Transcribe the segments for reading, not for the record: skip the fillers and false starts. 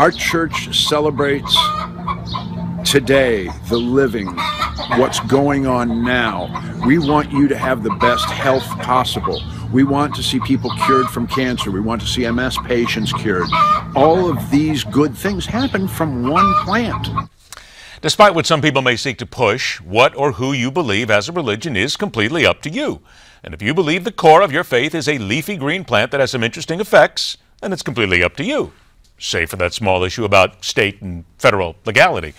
Our church celebrates today, the living, what's going on now. We want you to have the best health possible. We want to see people cured from cancer. We want to see MS patients cured. All of these good things happen from one plant. Despite what some people may seek to push, what or who you believe as a religion is completely up to you. And if you believe the core of your faith is a leafy green plant that has some interesting effects, then it's completely up to you, save for that small issue about state and federal legality.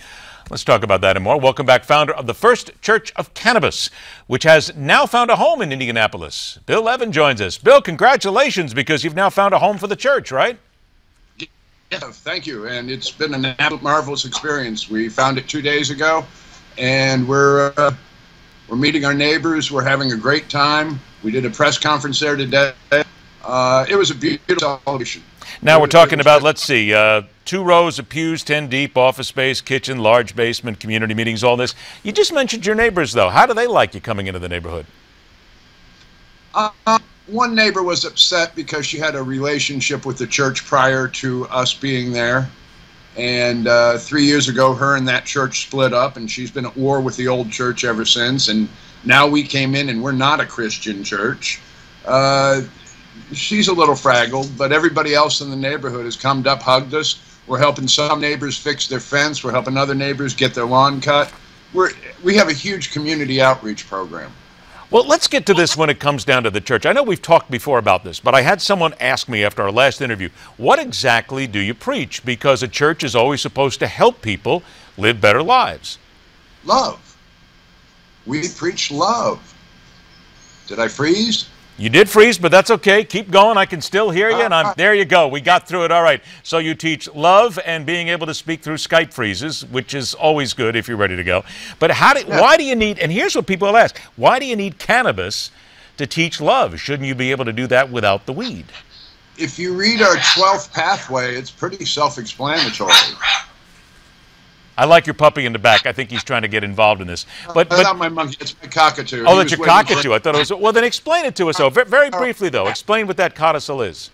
Let's talk about that and more. Welcome back, founder of the First Church of Cannabis, which has now found a home in Indianapolis. Bill Levin joins us. Bill, congratulations, because you've now found a home for the church, right? Yeah, thank you. And it's been an absolute marvelous experience. We found it 2 days ago, and we're meeting our neighbors. We're having a great time. We did a press conference there today. It was a beautiful celebration. Now we're talking about, let's see, 2 rows of pews, 10 deep, office space, kitchen, large basement, community meetings, all this. You just mentioned your neighbors, though. How do they like you coming into the neighborhood? One neighbor was upset because she had a relationship with the church prior to us being there. And 3 years ago, her and that church split up, and she's been at war with the old church ever since. And now we came in, and we're not a Christian church. She's a little fragile, but everybody else in the neighborhood has come up, hugged us. We're helping some neighbors fix their fence. We're helping other neighbors get their lawn cut. We have a huge community outreach program. Well, let's get to this when it comes down to the church. I know we've talked before about this, but I had someone ask me after our last interview, what exactly do you preach? Because a church is always supposed to help people live better lives. Love. We preach love. Did I freeze? You did freeze, but that's okay. Keep going. I can still hear you, and there you go. We got through it. All right. So you teach love and being able to speak through Skype freezes, which is always good if you're ready to go. But why do you need, and here's what people ask, why do you need cannabis to teach love? Shouldn't you be able to do that without the weed? If you read our 12th pathway, it's pretty self-explanatory. I like your puppy in the back. I think he's trying to get involved in this. But not my monkey. It's my cockatoo. Oh, that's your cockatoo. I thought it was. Well, then explain it to us, though. Very briefly, though. Explain what that codicil is.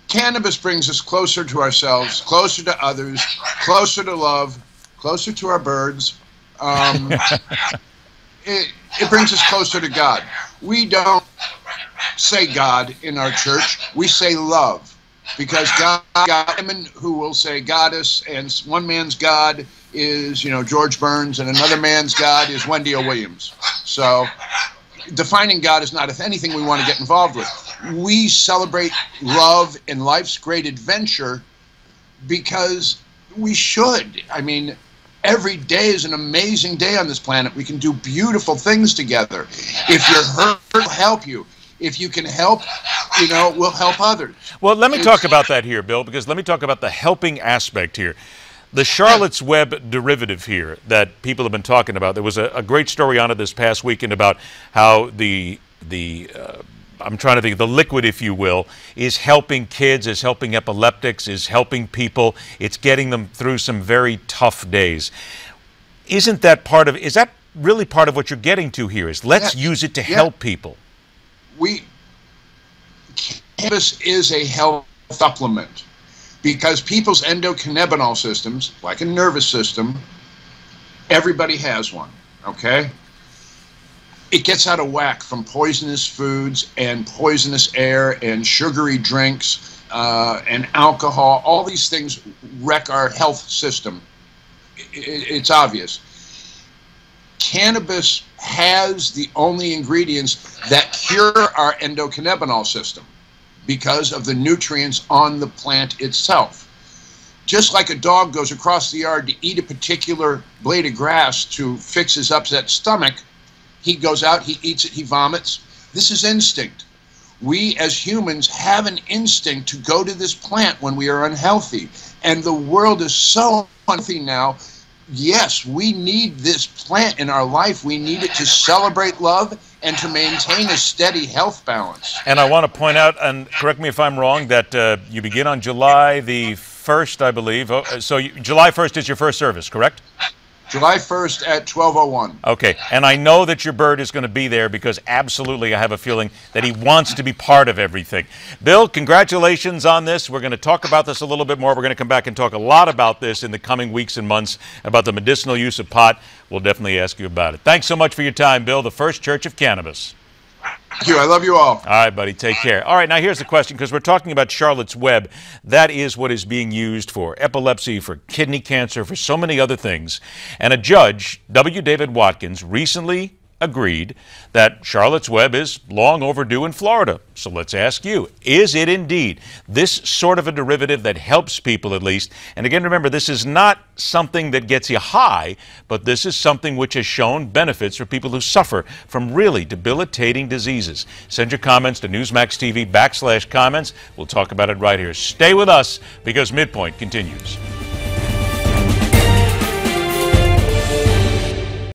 Cannabis brings us closer to ourselves, closer to others, closer to love, closer to our birds. It brings us closer to God. We don't say God in our church. We say love. Because God, women who will say goddess, and one man's God is, George Burns, and another man's God is Wendy O. Williams. So defining God is not anything we want to get involved with. We celebrate love and life's great adventure because we should. I mean, every day is an amazing day on this planet. We can do beautiful things together. If you're hurt, we'll help you. If you can help, we'll help others. Well, let me talk about that here, Bill, because let me talk about the helping aspect here. The Charlotte's Web derivative here that people have been talking about, there was a great story on it this past weekend about how I'm trying to think, the liquid, if you will, is helping kids, is helping epileptics, is helping people. It's getting them through some very tough days. Is that really part of what you're getting to here, is let's use it to help people? Cannabis is a health supplement because people's endocannabinol systems, like a nervous system, everybody has one, okay? It gets out of whack from poisonous foods and poisonous air and sugary drinks and alcohol. All these things wreck our health system. It's obvious. Cannabis has the only ingredients that cure our endocannabinol system because of the nutrients on the plant itself. Just like a dog goes across the yard to eat a particular blade of grass to fix his upset stomach, he goes out, he eats it, he vomits. This is instinct. We as humans have an instinct to go to this plant when we are unhealthy. And the world is so unhealthy now. Yes, we need this plant in our life. We need it to celebrate love and to maintain a steady health balance. And I want to point out, and correct me if I'm wrong, that you begin on July the 1st, I believe. So July 1st is your first service, correct? July 1st at 12:01. Okay, and I know that your bird is going to be there because absolutely I have a feeling that he wants to be part of everything. Bill, congratulations on this. We're going to talk about this a little bit more. We're going to come back and talk a lot about this in the coming weeks and months, about the medicinal use of pot. We'll definitely ask you about it. Thanks so much for your time, Bill, the First Church of Cannabis. Thank you. I love you all. All right, buddy. Take care. All right, now here's the question, because we're talking about Charlotte's Web. That is what is being used for epilepsy, for kidney cancer, for so many other things. And a judge, W. David Watkins, recently agreed that Charlotte's Web is long overdue in Florida. So let's ask you, is it indeed this sort of a derivative that helps people at least? And again, remember, this is not something that gets you high, but this is something which has shown benefits for people who suffer from really debilitating diseases. Send your comments to Newsmax TV /comments. We'll talk about it right here. Stay with us because MidPoint continues.